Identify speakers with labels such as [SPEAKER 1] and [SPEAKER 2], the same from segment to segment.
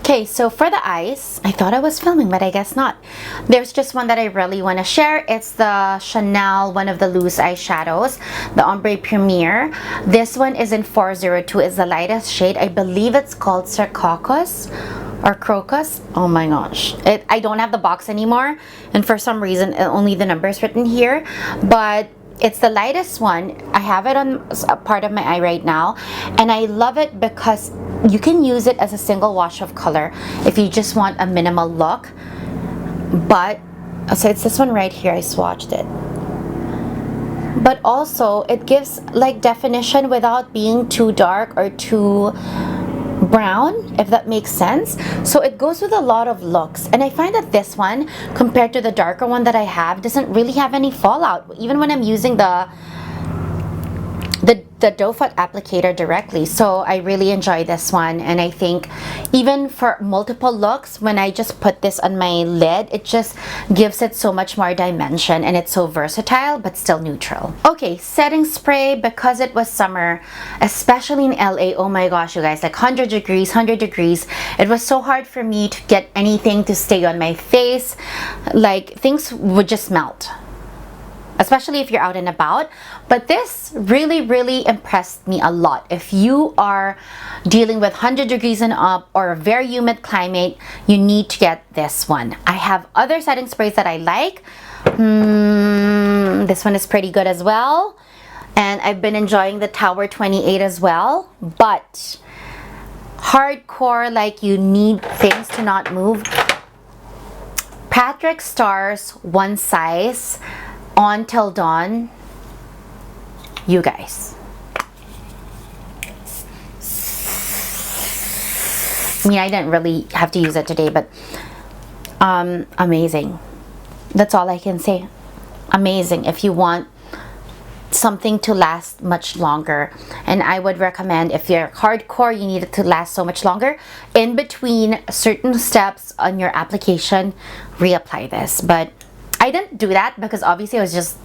[SPEAKER 1] Okay, so for the eyes, I thought I was filming, but I guess not. There's just one that I really want to share. It's the Chanel, one of the loose eyeshadows, the Ombre Premier. This one is in 402. It's the lightest shade. I believe it's called Sarcocus or Crocus. Oh my gosh. I don't have the box anymore, and for some reason, only the number is written here. But it's the lightest one. I have it on a part of my eye right now, and I love it because you can use it as a single wash of color if you just want a minimal look. But so it's this one right here. I swatched it, but also it gives like definition without being too dark or too brown, if that makes sense. So it goes with a lot of looks, and I find that this one, compared to the darker one that I have, doesn't really have any fallout even when I'm using the doe foot applicator directly. So I really enjoy this one, and I think even for multiple looks, when I just put this on my lid, it just gives it so much more dimension, and it's so versatile but still neutral. Okay, setting spray. Because it was summer, especially in LA, oh my gosh you guys, like 100 degrees, it was so hard for me to get anything to stay on my face. Like things would just melt, especially if you're out and about. But this really impressed me a lot. If you are dealing with 100 degrees and up or a very humid climate, you need to get this one. I have other setting sprays that I like. This one is pretty good as well, and I've been enjoying the Tower 28 as well. But hardcore, like you need things to not move, Patrick Starr's One Size On Till Dawn, you guys. I mean, I didn't really have to use it today, but amazing. That's all I can say. Amazing if you want something to last much longer. And I would recommend, if you're hardcore, you need it to last so much longer, in between certain steps on your application, reapply this. But I didn't do that because obviously I was just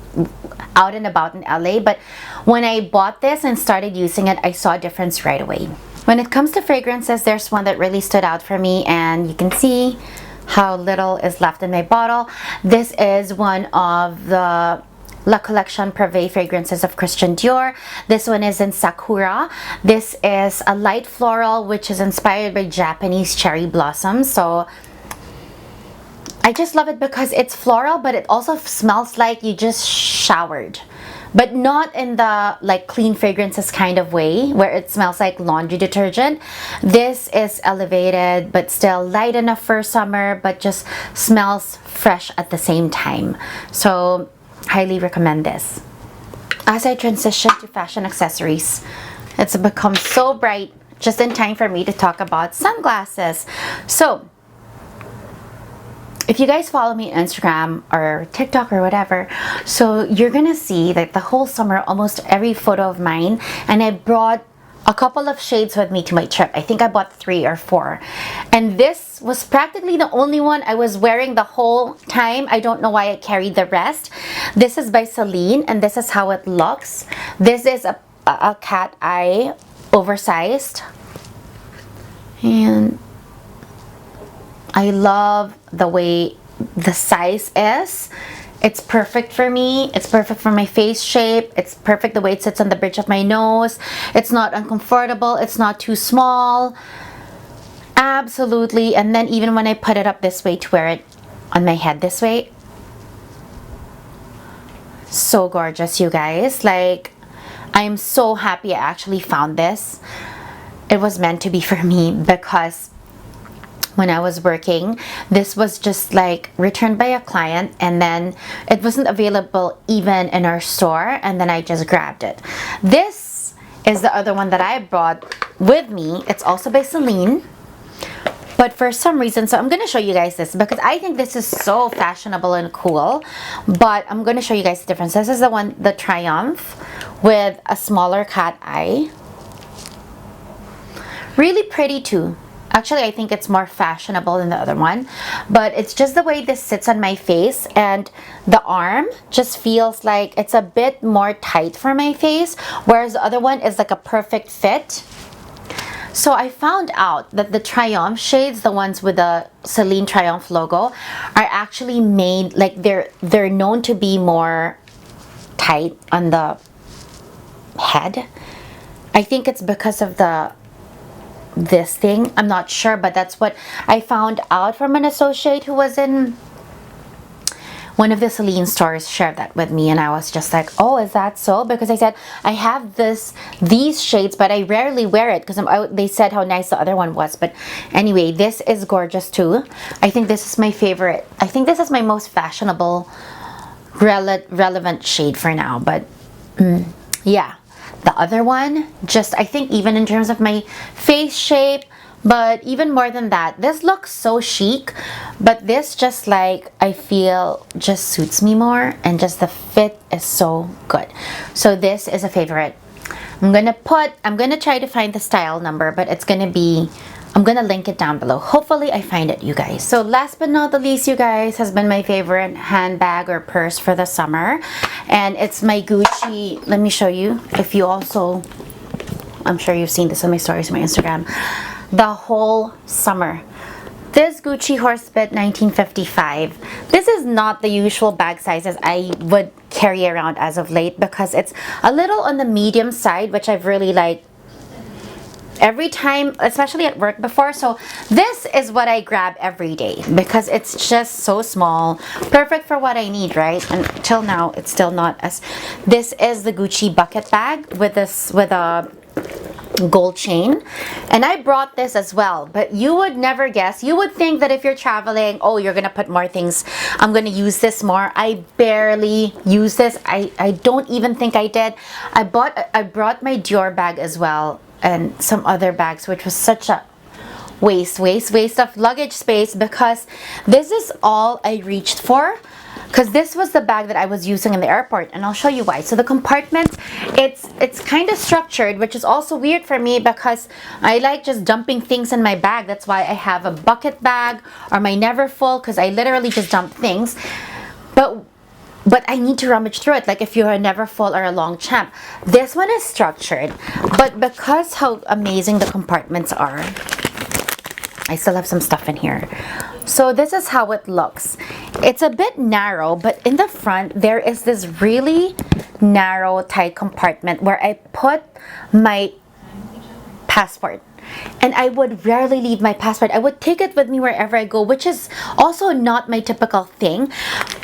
[SPEAKER 1] out and about in LA. But when I bought this and started using it, I saw a difference right away. When it comes to fragrances, there's one that really stood out for me, and you can see how little is left in my bottle. This is one of the La Collection Privé fragrances of Christian Dior. This one is in Sakura. This is a light floral which is inspired by Japanese cherry blossoms. So I just love it because it's floral, but it also smells like you just showered, but not in the like clean fragrances kind of way where it smells like laundry detergent. This is elevated but still light enough for summer, but just smells fresh at the same time. So highly recommend this. As I transition to fashion accessories, it's become so bright just in time for me to talk about sunglasses. So if you guys follow me on Instagram or TikTok or whatever, so you're gonna see that the whole summer, almost every photo of mine, and I brought a couple of shades with me to my trip. I think I bought 3 or 4. And this was practically the only one I was wearing the whole time. I don't know why I carried the rest. This is by Celine, and this is how it looks. This is a cat eye, oversized. And I love the way the size is. It's perfect for me. It's perfect for my face shape. It's perfect the way it sits on the bridge of my nose. It's not uncomfortable. It's not too small. Absolutely. And then even when I put it up this way to wear it on my head this way, so gorgeous, you guys. Like, I am so happy I actually found this. It was meant to be for me because when I was working, this was just like returned by a client, and then it wasn't available even in our store, and then I just grabbed it. This is the other one that I brought with me. It's also by Celine, but for some reason, so I'm gonna show you guys this because I think this is so fashionable and cool, but I'm gonna show you guys the difference. This is the one, the Triumph, with a smaller cat eye. Really pretty too. Actually, I think it's more fashionable than the other one, but it's just the way this sits on my face, and the arm just feels like it's a bit more tight for my face, whereas the other one is like a perfect fit. So I found out that the Triumph shades, the ones with the Celine Triumph logo, are actually made like they're known to be more tight on the head. I think it's because of this thing. I'm not sure, but that's what I found out from an associate who was in one of the Celine stores, shared that with me, and I was just like, oh, is that so? Because I said I have these shades, but I rarely wear it because they said how nice the other one was. But anyway, this is gorgeous too. I think this is my favorite. I think this is my most fashionable relevant shade for now. But yeah, the other one, just I think even in terms of my face shape, but even more than that, this looks so chic, but this just like I feel just suits me more, and just the fit is so good. So this is a favorite. I'm gonna try to find the style number, but I'm gonna link it down below. Hopefully I find it, you guys. So last but not the least, you guys, has been my favorite handbag or purse for the summer, and it's my Gucci. Let me show you. If you also, I'm sure you've seen this on my stories on my Instagram. The whole summer, this Gucci Horsebit 1955. This is not the usual bag sizes I would carry around as of late, because it's a little on the medium side, which I've really liked every time, especially at work before. So this is what I grab every day because it's just so small, perfect for what I need, right? And till now it's still not as. This is the Gucci bucket bag with a gold chain, and I brought this as well, but you would never guess. You would think that if you're traveling, oh, you're gonna put more things, I'm gonna use this more. I barely use this. I don't even think I did. I brought my Dior bag as well, and some other bags, which was such a waste of luggage space, because this is all I reached for, because this was the bag that I was using in the airport, and I'll show you why. So the compartment, it's kind of structured, which is also weird for me because I like just dumping things in my bag. That's why I have a bucket bag or my Neverfull, because I literally just dump things. But I need to rummage through it, like if you're a Neverfull or a Longchamp. This one is structured, but because how amazing the compartments are, I still have some stuff in here. So this is how it looks. It's a bit narrow, but in the front there is this really narrow, tight compartment where I put my passport. And I would rarely leave my passport. I would take it with me wherever I go, which is also not my typical thing.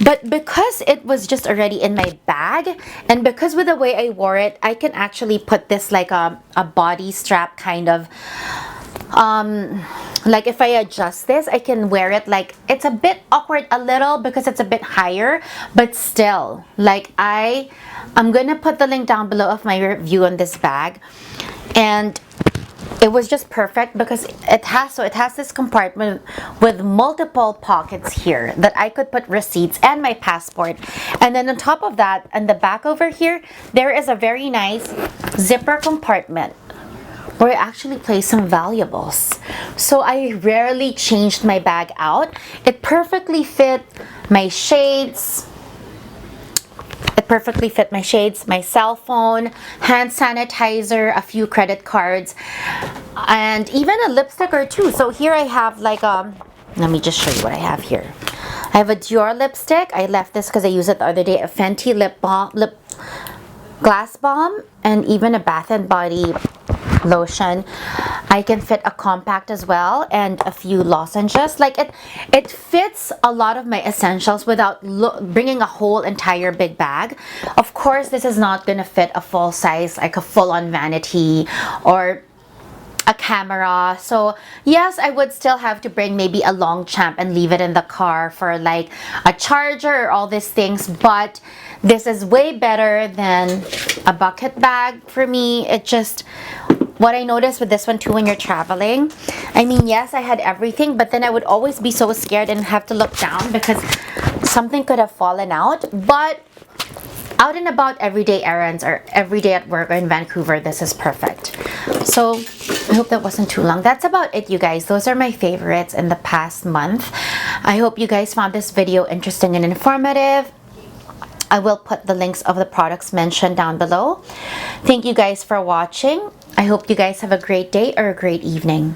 [SPEAKER 1] But because it was just already in my bag, and because with the way I wore it, I can actually put this like a body strap kind of, like if I adjust this, I can wear it. Like it's a bit awkward a little because it's a bit higher, but still, like I'm gonna put the link down below of my review on this bag. And it was just perfect because it has this compartment with multiple pockets here that I could put receipts and my passport. And then on top of that, on the back over here, there is a very nice zipper compartment where I actually place some valuables. So I rarely changed my bag out. It perfectly fit my shades. My cell phone, hand sanitizer, a few credit cards, and even a lipstick or two. So here I have like let me just show you what I have here. I have a Dior lipstick. I left this because I used it the other day. A Fenty lip glass balm, and even a Bath and Body lotion. I can fit a compact as well, and a few lozenges. Like it fits a lot of my essentials without bringing a whole entire big bag. Of course, this is not gonna fit a full size, like a full-on vanity or a camera. So yes, I would still have to bring maybe a Longchamp and leave it in the car for like a charger or all these things, but this is way better than a bucket bag for me. It just, what I noticed with this one too, when you're traveling, I mean, yes, I had everything, but then I would always be so scared and have to look down because something could have fallen out. But out and about everyday errands or every day at work or in Vancouver, this is perfect. So I hope that wasn't too long. That's about it, you guys. Those are my favorites in the past month. I hope you guys found this video interesting and informative. I will put the links of the products mentioned down below. Thank you guys for watching. I hope you guys have a great day or a great evening.